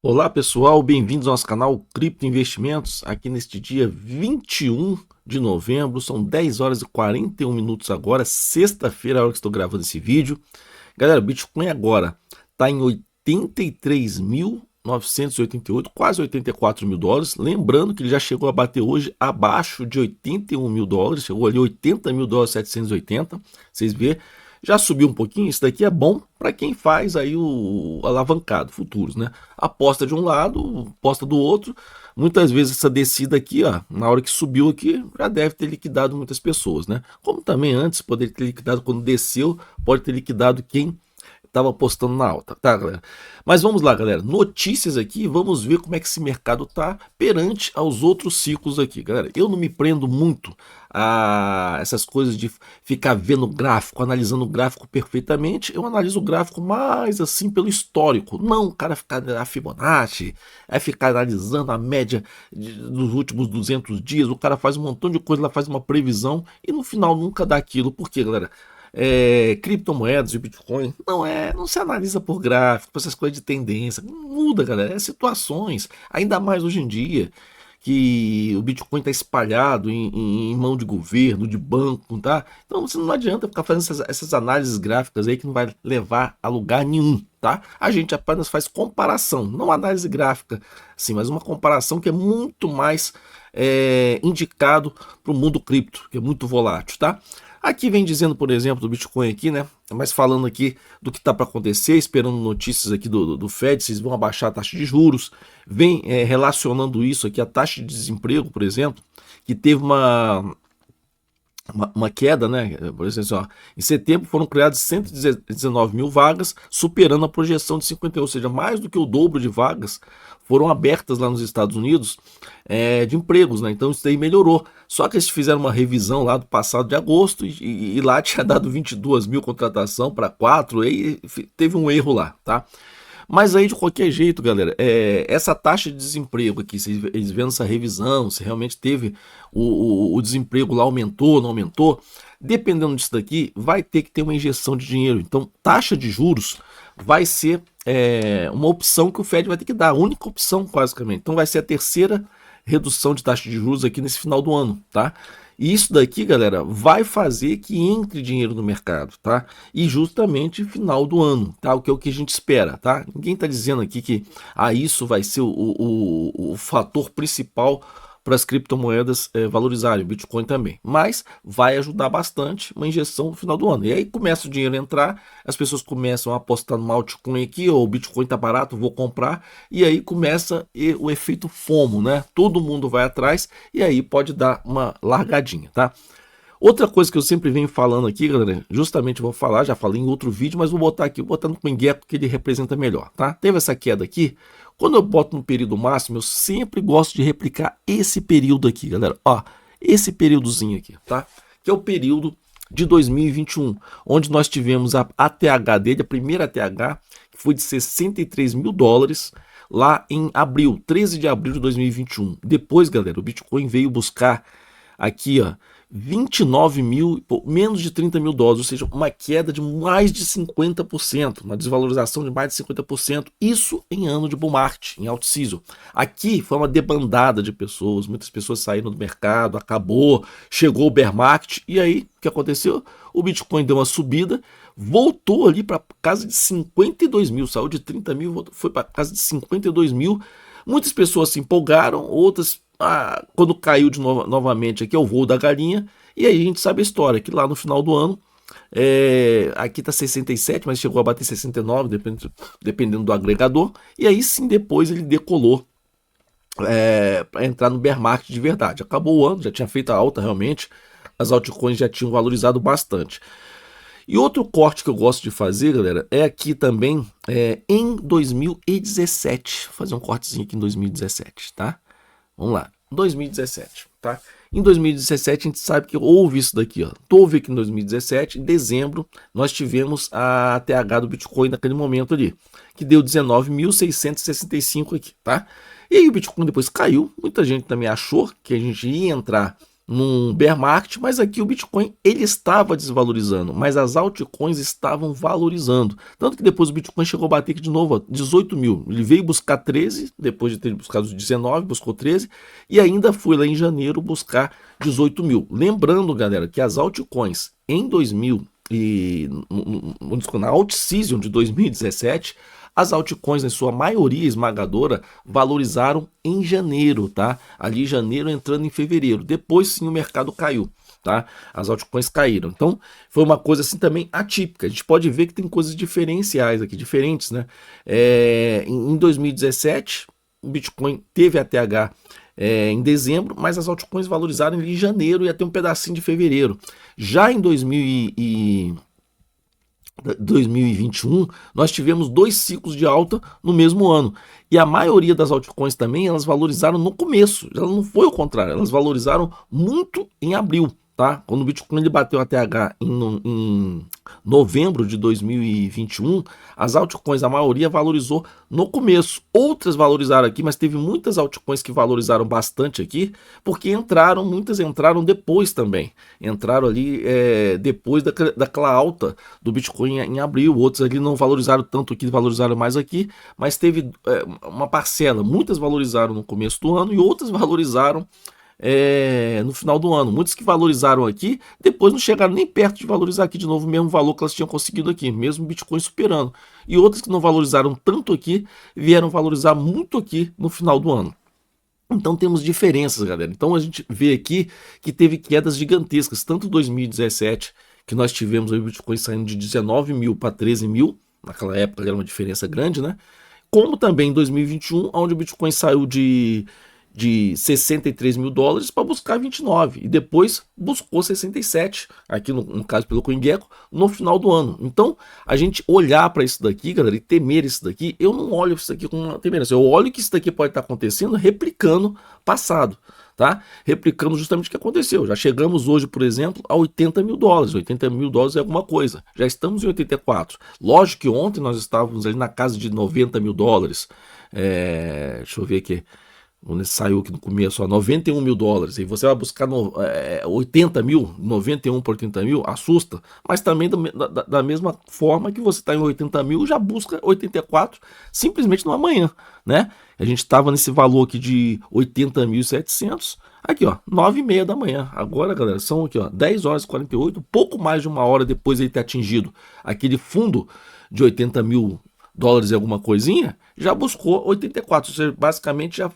Olá pessoal, bem-vindos ao nosso canal Cripto Investimentos, aqui neste dia 21 de novembro, são 10 horas e 41 minutos agora, sexta-feira, a hora que estou gravando esse vídeo. Galera, o Bitcoin agora está em 83.988, quase 84 mil dólares, lembrando que ele já chegou a bater hoje abaixo de 81 mil dólares, chegou ali 80 mil dólares 780, vocês vê. Já subiu um pouquinho, isso daqui é bom para quem faz aí o alavancado, futuros, né? Aposta de um lado, aposta do outro. Muitas vezes essa descida aqui, ó, na hora que subiu aqui, já deve ter liquidado muitas pessoas, né? Como também antes poderia ter liquidado quando desceu, pode ter liquidado quem estava apostando na alta, tá, galera? Mas vamos lá, galera. Notícias aqui, vamos ver como é que esse mercado tá perante aos outros ciclos aqui, galera. Eu não me prendo muito a essas coisas de ficar vendo gráfico, analisando o gráfico perfeitamente. Eu analiso o gráfico mais assim pelo histórico. Não, o cara ficar a Fibonacci, é ficar analisando a média dos últimos 200 dias. O cara faz um montão de coisa, lá faz uma previsão e no final nunca dá aquilo. Por quê, galera? Criptomoedas e Bitcoin não se analisa por gráfico, por essas coisas de tendência, não muda, galera, é situações, ainda mais hoje em dia que o Bitcoin está espalhado em mão de governo, de banco, tá? Então você não adianta ficar fazendo essas análises gráficas aí que não vai levar a lugar nenhum, tá? A gente apenas faz comparação, não análise gráfica, sim, mas uma comparação que é muito mais indicado para o mundo cripto, que é muito volátil, tá? Aqui vem dizendo, por exemplo, do Bitcoin aqui, né? Mas falando aqui do que está para acontecer, esperando notícias aqui do Fed, vocês vão abaixar a taxa de juros, vem relacionando isso aqui, a taxa de desemprego, por exemplo, que teve uma queda, né? Por exemplo, ó, em setembro foram criadas 119 mil vagas, superando a projeção de 51, ou seja, mais do que o dobro de vagas foram abertas lá nos Estados Unidos de empregos, né? Então isso daí melhorou. Só que eles fizeram uma revisão lá do passado de agosto e lá tinha dado 22 mil contratação para 4, e teve um erro lá, tá? Mas aí, de qualquer jeito, galera, essa taxa de desemprego aqui, se eles vendo essa revisão, se realmente teve o desemprego lá aumentou, não aumentou, dependendo disso daqui, vai ter que ter uma injeção de dinheiro. Então, taxa de juros vai ser uma opção que o Fed vai ter que dar, a única opção, basicamente. Então, vai ser a terceira redução de taxa de juros aqui nesse final do ano, tá? E isso daqui, galera, vai fazer que entre dinheiro no mercado, tá? E justamente final do ano, tá? O que é o que a gente espera, tá? Ninguém tá dizendo aqui que isso vai ser o fator principal para as criptomoedas valorizarem, o Bitcoin também. Mas vai ajudar bastante uma injeção no final do ano. E aí começa o dinheiro a entrar, as pessoas começam a apostar no altcoin aqui, ou o Bitcoin tá barato, vou comprar, e aí começa o efeito FOMO, né? Todo mundo vai atrás e aí pode dar uma largadinha, tá? Outra coisa que eu sempre venho falando aqui, galera, justamente vou falar, já falei em outro vídeo, mas vou botar aqui, vou botar no CoinGecko que ele representa melhor, tá? Teve essa queda aqui, quando eu boto no período máximo, eu sempre gosto de replicar esse período aqui, galera, ó, esse períodozinho aqui, tá? Que é o período de 2021, onde nós tivemos a ATH dele, a primeira ATH, que foi de 63 mil dólares, lá em abril, 13 de abril de 2021. Depois, galera, o Bitcoin veio buscar aqui, ó, 29 mil, menos de 30 mil dólares, ou seja, uma queda de mais de 50%, uma desvalorização de mais de 50%, isso em ano de bull market, em alt season. Aqui foi uma debandada de pessoas, muitas pessoas saíram do mercado, acabou, chegou o bear market, e aí, o que aconteceu? O Bitcoin deu uma subida, voltou ali para casa de 52 mil, saiu de 30 mil, foi para casa de 52 mil, muitas pessoas se empolgaram, outras quando caiu de novamente aqui é o voo da galinha, e aí a gente sabe a história, que lá no final do ano, aqui tá 67, mas chegou a bater 69, dependendo do agregador, e aí sim depois ele decolou para entrar no bear market de verdade. Acabou o ano, já tinha feito a alta realmente, as altcoins já tinham valorizado bastante. E outro corte que eu gosto de fazer, galera, é aqui também em 2017, vou fazer um cortezinho aqui em 2017, tá? Vamos lá, 2017, tá? Em 2017 a gente sabe que houve isso daqui, ó. Houve aqui em 2017, em dezembro, nós tivemos a TH do Bitcoin naquele momento ali, que deu 19.665 aqui, tá? E aí o Bitcoin depois caiu, muita gente também achou que a gente ia entrar num bear market, mas aqui o Bitcoin ele estava desvalorizando, mas as altcoins estavam valorizando. Tanto que depois o Bitcoin chegou a bater aqui de novo, ó, 18 mil. Ele veio buscar 13, depois de ter buscado os 19, buscou 13, e ainda foi lá em janeiro buscar 18 mil. Lembrando, galera, que as altcoins em 2000 e na alt-season de 2017, as altcoins, em sua maioria esmagadora, valorizaram em janeiro, tá? Ali janeiro entrando em fevereiro. Depois sim o mercado caiu, tá? As altcoins caíram. Então foi uma coisa assim também atípica. A gente pode ver que tem coisas diferenciais aqui, diferentes, né? Em 2017, o Bitcoin teve a TH em dezembro, mas as altcoins valorizaram em janeiro e até um pedacinho de fevereiro. Já em 2021, nós tivemos 2 ciclos de alta no mesmo ano. E a maioria das altcoins também, elas valorizaram no começo. Ela não foi o contrário, elas valorizaram muito em abril, tá? Quando o Bitcoin ele bateu a TH em novembro de 2021, as altcoins, a maioria valorizou no começo. Outras valorizaram aqui, mas teve muitas altcoins que valorizaram bastante aqui, porque muitas entraram depois também. Entraram ali depois daquela alta do Bitcoin em abril. Outros ali não valorizaram tanto aqui, valorizaram mais aqui, mas teve uma parcela. Muitas valorizaram no começo do ano e outras valorizaram no final do ano. Muitos que valorizaram aqui, depois não chegaram nem perto de valorizar aqui de novo o mesmo valor que elas tinham conseguido aqui, mesmo o Bitcoin superando. E outras que não valorizaram tanto aqui, vieram valorizar muito aqui no final do ano. Então temos diferenças, galera. Então a gente vê aqui que teve quedas gigantescas, tanto em 2017, que nós tivemos aí o Bitcoin saindo de 19 mil para 13 mil, naquela época era uma diferença grande, né? Como também em 2021, onde o Bitcoin saiu de 63 mil dólares para buscar 29 e depois buscou 67, aqui no caso pelo CoinGecko, no final do ano. Então, a gente olhar para isso daqui, galera, e temer isso daqui, eu não olho isso daqui com uma temerência, eu olho que isso daqui pode estar acontecendo replicando passado, tá? Replicando justamente o que aconteceu. Já chegamos hoje, por exemplo, a 80 mil dólares. 80 mil dólares é alguma coisa. Já estamos em 84. Lógico que ontem nós estávamos ali na casa de 90 mil dólares. Deixa eu ver aqui. Saiu aqui no começo, ó, 91 mil dólares, e você vai buscar 80 mil, 91 por 80 mil, assusta, mas também da mesma forma que você está em 80 mil, já busca 84 simplesmente no amanhã, né? A gente estava nesse valor aqui de 80.700, aqui ó, 9h30 da manhã, agora galera, são aqui ó, 10 horas e 48, pouco mais de uma hora depois de ele ter atingido aquele fundo de 80 mil dólares e alguma coisinha, já buscou 84, ou seja, basicamente já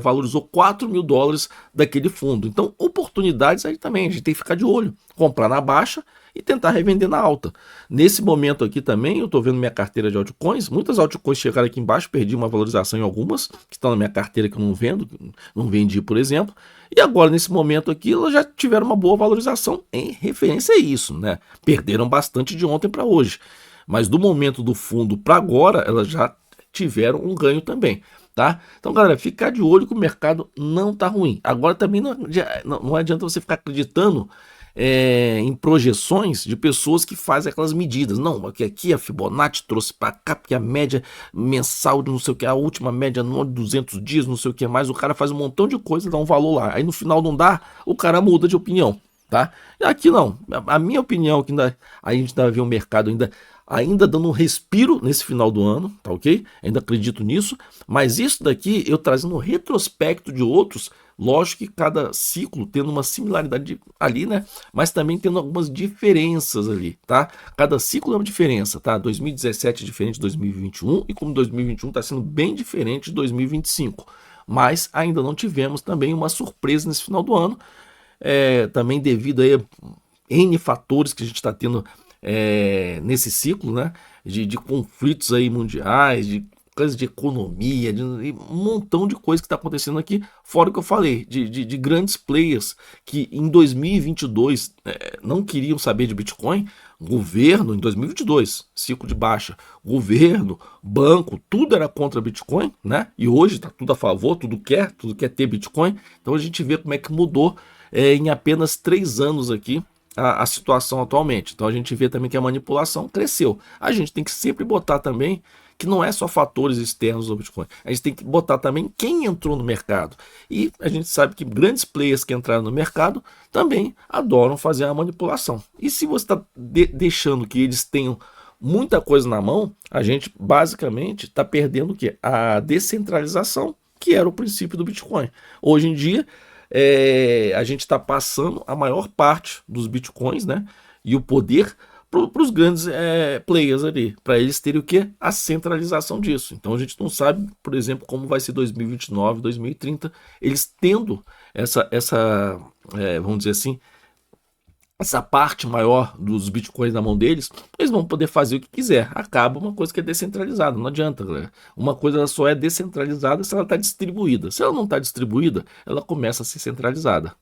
valorizou 4 mil dólares daquele fundo. Então, oportunidades aí também, a gente tem que ficar de olho, comprar na baixa e tentar revender na alta. Nesse momento aqui também, eu estou vendo minha carteira de altcoins, muitas altcoins chegaram aqui embaixo, perdi uma valorização em algumas, que estão na minha carteira que eu não vendo, não vendi, por exemplo, e agora nesse momento aqui, elas já tiveram uma boa valorização em referência a isso, né? Perderam bastante de ontem para hoje, mas do momento do fundo para agora, elas já tiveram um ganho também. Tá? Então, galera, ficar de olho que o mercado não tá ruim. Agora também não adianta você ficar acreditando em projeções de pessoas que fazem aquelas medidas. Não, porque aqui a Fibonacci trouxe para cá, porque a média mensal de não sei o que, a última média anual de 200 dias, não sei o que mais, o cara faz um montão de coisa, dá um valor lá. Aí no final não dá, o cara muda de opinião. Tá? Aqui não, a minha opinião é que a gente ainda vê o mercado ainda dando um respiro nesse final do ano, tá ok? Ainda acredito nisso, mas isso daqui eu trazendo um retrospecto de outros, lógico que cada ciclo tendo uma similaridade ali, né? Mas também tendo algumas diferenças ali, tá? Cada ciclo é uma diferença, tá? 2017 é diferente de 2021 e como 2021 está sendo bem diferente de 2025, mas ainda não tivemos também uma surpresa nesse final do ano, também devido a N fatores que a gente está tendo nesse ciclo, né, de conflitos aí mundiais, de coisas de economia, de um montão de coisa que está acontecendo aqui, fora o que eu falei, de grandes players que em 2022 não queriam saber de Bitcoin, governo em 2022, ciclo de baixa, governo, banco, tudo era contra Bitcoin, né, e hoje está tudo a favor, tudo quer ter Bitcoin, então a gente vê como é que mudou em apenas 3 anos aqui, a situação atualmente. Então a gente vê também que a manipulação cresceu. A gente tem que sempre botar também que não é só fatores externos do Bitcoin. A gente tem que botar também quem entrou no mercado. E a gente sabe que grandes players que entraram no mercado também adoram fazer a manipulação. E se você está deixando que eles tenham muita coisa na mão, a gente basicamente está perdendo o quê? A descentralização, que era o princípio do Bitcoin. Hoje em dia, a gente está passando a maior parte dos Bitcoins, né, e o poder para os grandes players ali, para eles terem o quê? A centralização disso. Então a gente não sabe, por exemplo, como vai ser 2029, 2030, eles tendo vamos dizer assim, essa parte maior dos bitcoins na mão deles, eles vão poder fazer o que quiser. Acaba uma coisa que é descentralizada, não adianta, galera. Uma coisa só é descentralizada se ela está distribuída. Se ela não está distribuída, ela começa a ser centralizada.